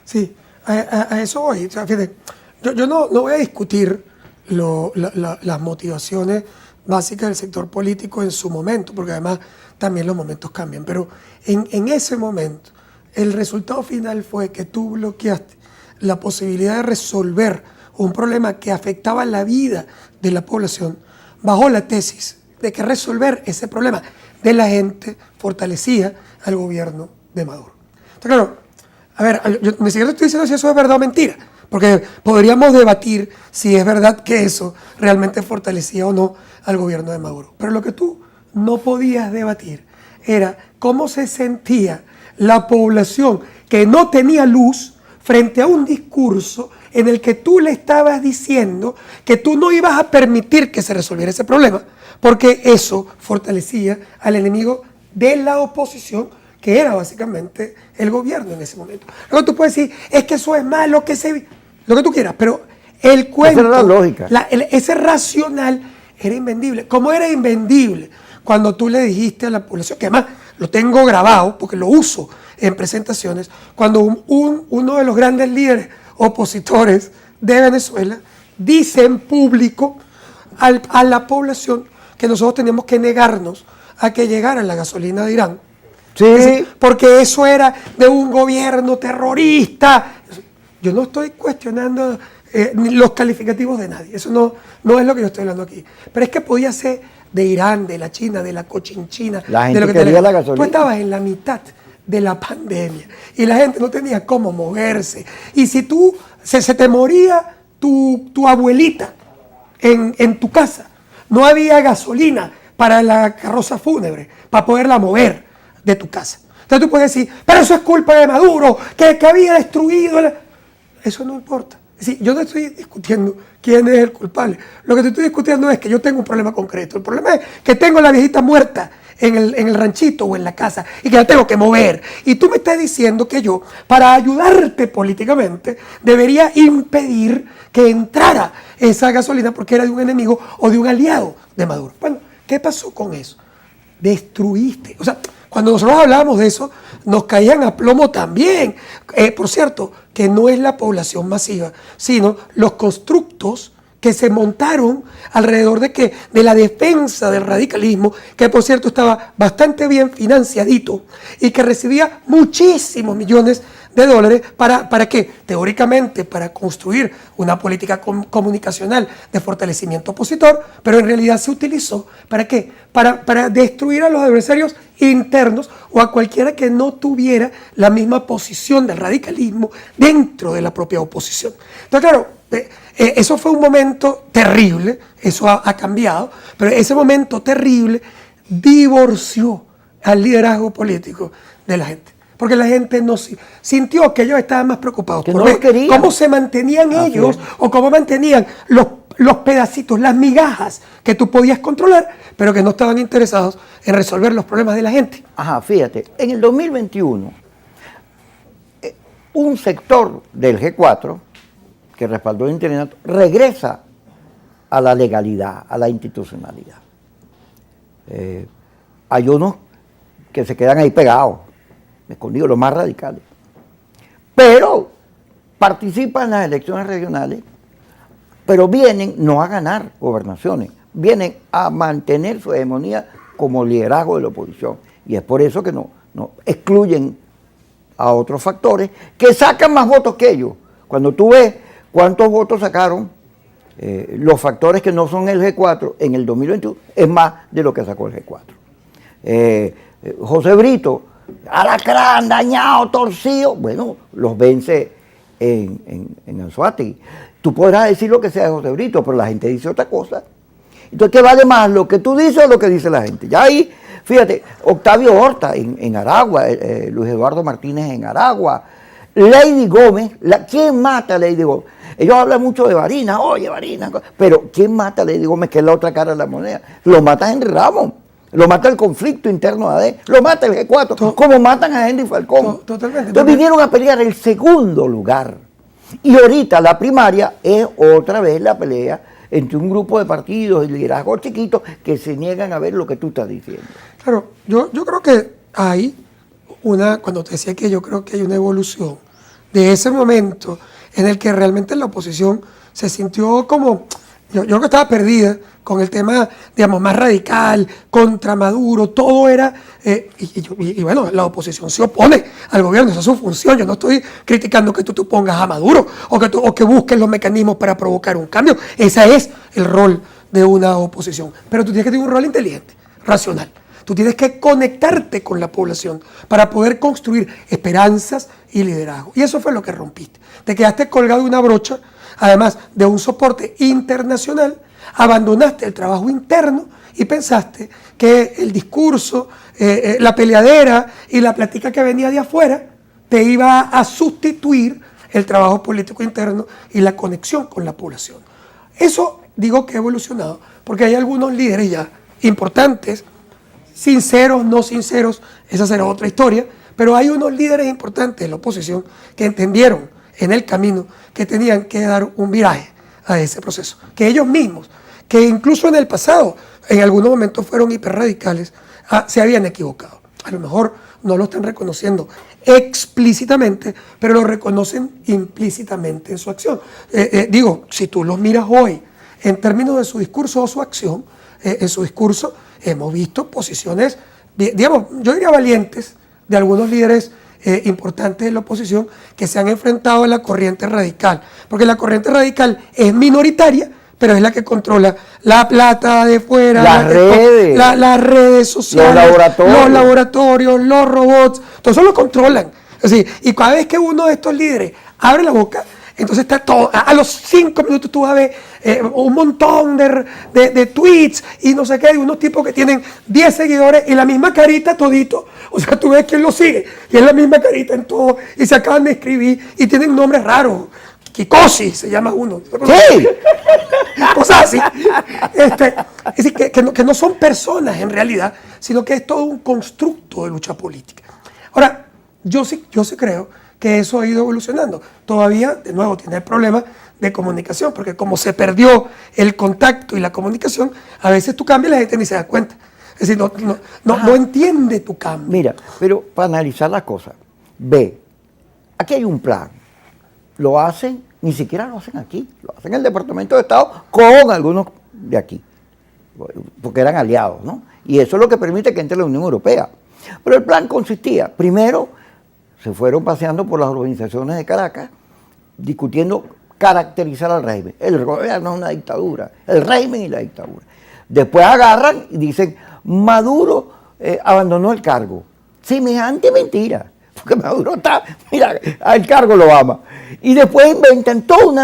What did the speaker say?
Sí, a eso voy. O sea, fíjate, yo no voy a discutir las motivaciones básicas del sector político en su momento, porque además también los momentos cambian, pero en ese momento el resultado final fue que tú bloqueaste la posibilidad de resolver un problema que afectaba la vida de la población bajo la tesis de que resolver ese problema de la gente fortalecía al gobierno de Maduro. Entonces, claro, a ver, yo ni siquiera estoy diciendo si eso es verdad o mentira, porque podríamos debatir si es verdad que eso realmente fortalecía o no al gobierno de Maduro. Pero lo que tú no podías debatir era cómo se sentía la población que no tenía luz frente a un discurso en el que tú le estabas diciendo que tú no ibas a permitir que se resolviera ese problema, porque eso fortalecía al enemigo de la oposición, que era básicamente el gobierno en ese momento. Luego tú puedes decir, es que eso es malo, lo que tú quieras, pero el cuento, esa era la lógica. Ese racional era invendible. ¿Cómo era invendible? Cuando tú le dijiste a la población, que además lo tengo grabado porque lo uso en presentaciones, cuando uno de los grandes líderes opositores de Venezuela dice en público a la población que nosotros teníamos que negarnos a que llegara la gasolina de Irán. Sí. Porque eso era de un gobierno terrorista. Yo no estoy cuestionando los calificativos de nadie. Eso no es lo que yo estoy hablando aquí. Pero es que podía ser de Irán, de la China, de la cochinchina. La gente de lo que quería la gasolina. Tú estabas en la mitad de la pandemia y la gente no tenía cómo moverse. Y si se te moría tu abuelita en tu casa, no había gasolina para la carroza fúnebre, para poderla mover de tu casa. Entonces tú puedes decir, pero eso es culpa de Maduro, que había destruido. Eso no importa. Es decir, yo no estoy discutiendo quién es el culpable. Lo que te estoy discutiendo es que yo tengo un problema concreto. El problema es que tengo a la viejita muerta en el ranchito o en la casa y que la tengo que mover. Y tú me estás diciendo que yo, para ayudarte políticamente, debería impedir que entrara esa gasolina porque era de un enemigo o de un aliado de Maduro. Bueno, ¿qué pasó con eso? Destruiste. O sea, cuando nosotros hablábamos de eso, nos caían a plomo también. Por cierto, que no es la población masiva, sino los constructos que se montaron alrededor de la defensa del radicalismo, que por cierto estaba bastante bien financiadito y que recibía muchísimos millones de dólares ¿para qué? Teóricamente para construir una política comunicacional de fortalecimiento opositor, pero en realidad se utilizó ¿para qué? Para destruir a los adversarios internos o a cualquiera que no tuviera la misma posición del radicalismo dentro de la propia oposición. Entonces, claro, eso fue un momento terrible, eso ha cambiado, pero ese momento terrible divorció al liderazgo político de la gente. Porque la gente no sintió que ellos estaban más preocupados por ver cómo se mantenían ellos o cómo mantenían los pedacitos, las migajas que tú podías controlar, pero que no estaban interesados en resolver los problemas de la gente. Ajá, fíjate, en el 2021, un sector del G4, que respaldó el interinato, regresa a la legalidad, a la institucionalidad. Hay unos que se quedan ahí pegados, escondidos, los más radicales, pero participan en las elecciones regionales, pero vienen no a ganar gobernaciones, vienen a mantener su hegemonía como liderazgo de la oposición. Y es por eso que no excluyen a otros factores que sacan más votos que ellos. Cuando tú ves cuántos votos sacaron los factores que no son el G4 en el 2021, es más de lo que sacó el G4. José Brito, alacrán, dañado, torcido, bueno, los vence en Anzoátegui. Tú podrás decir lo que sea de José Brito, pero la gente dice otra cosa. Entonces, ¿qué vale más, lo que tú dices o lo que dice la gente? Ya ahí, fíjate, Octavio Horta en Aragua, Luis Eduardo Martínez en Aragua, Lady Gómez, ¿quién mata a Lady Gómez? Ellos hablan mucho de Barinas, oye Barinas, pero ¿quién mata a Lady Gómez, que es la otra cara de la moneda? Lo mata Henry Ramos. Lo mata el conflicto interno de AD, lo mata el G4, como matan a Henry Falcón. Totalmente. Entonces vinieron a pelear el segundo lugar. Y ahorita la primaria es otra vez la pelea entre un grupo de partidos y liderazgos chiquitos que se niegan a ver lo que tú estás diciendo. Claro, yo creo que hay cuando te decía que yo creo que hay una evolución de ese momento en el que realmente la oposición se sintió como, yo creo que estaba perdida con el tema, digamos, más radical, contra Maduro, todo era, y bueno, la oposición se opone al gobierno, esa es su función. Yo no estoy criticando que tú pongas a Maduro o que busques los mecanismos para provocar un cambio. Ese es el rol de una oposición. Pero tú tienes que tener un rol inteligente, racional. Tú tienes que conectarte con la población para poder construir esperanzas y liderazgo. Y eso fue lo que rompiste. Te quedaste colgado de una brocha, además de un soporte internacional, abandonaste el trabajo interno y pensaste que el discurso, la peleadera y la plática que venía de afuera te iba a sustituir el trabajo político interno y la conexión con la población. Eso digo que ha evolucionado porque hay algunos líderes ya importantes, sinceros, no sinceros, esa será otra historia, pero hay unos líderes importantes de la oposición que entendieron en el camino que tenían que dar un viraje a ese proceso, que ellos mismos, que incluso en el pasado, en algunos momentos fueron hiperradicales, se habían equivocado. A lo mejor no lo están reconociendo explícitamente, pero lo reconocen implícitamente en su acción. Digo, si tú los miras hoy en términos de su discurso o su acción, en su discurso hemos visto posiciones, digamos, yo diría valientes, de algunos líderes importantes de la oposición que se han enfrentado a la corriente radical, porque la corriente radical es minoritaria, pero es la que controla la plata de fuera, las redes sociales, los laboratorios, los robots, todo eso lo controlan. Es decir, y cada vez que uno de estos líderes abre la boca, entonces está todo, a los 5 minutos tú vas a ver un montón de tweets y no sé qué, hay unos tipos que tienen 10 seguidores y la misma carita todito, o sea, tú ves quién lo sigue, y es la misma carita en todo, y se acaban de escribir y tienen nombres raros. Kikoshi se llama uno. Sí. Cosas así. Es decir, que no son personas en realidad, sino que es todo un constructo de lucha política. Ahora, yo sí creo que eso ha ido evolucionando. Todavía, de nuevo, tiene el problema de comunicación, porque como se perdió el contacto y la comunicación, a veces tú cambias y la gente ni se da cuenta. Es decir, no entiende tu cambio. Mira, pero para analizar las cosas, ve, aquí hay un plan. Lo hacen, ni siquiera lo hacen aquí, lo hacen en el Departamento de Estado con algunos de aquí, porque eran aliados, ¿no? Y eso es lo que permite que entre la Unión Europea. Pero el plan consistía, primero, se fueron paseando por las organizaciones de Caracas, discutiendo caracterizar al régimen. El gobierno es una dictadura, el régimen y la dictadura. Después agarran y dicen, Maduro abandonó el cargo. Semejante mentira. Porque Maduro está, mira, al cargo lo ama. Y después inventan toda una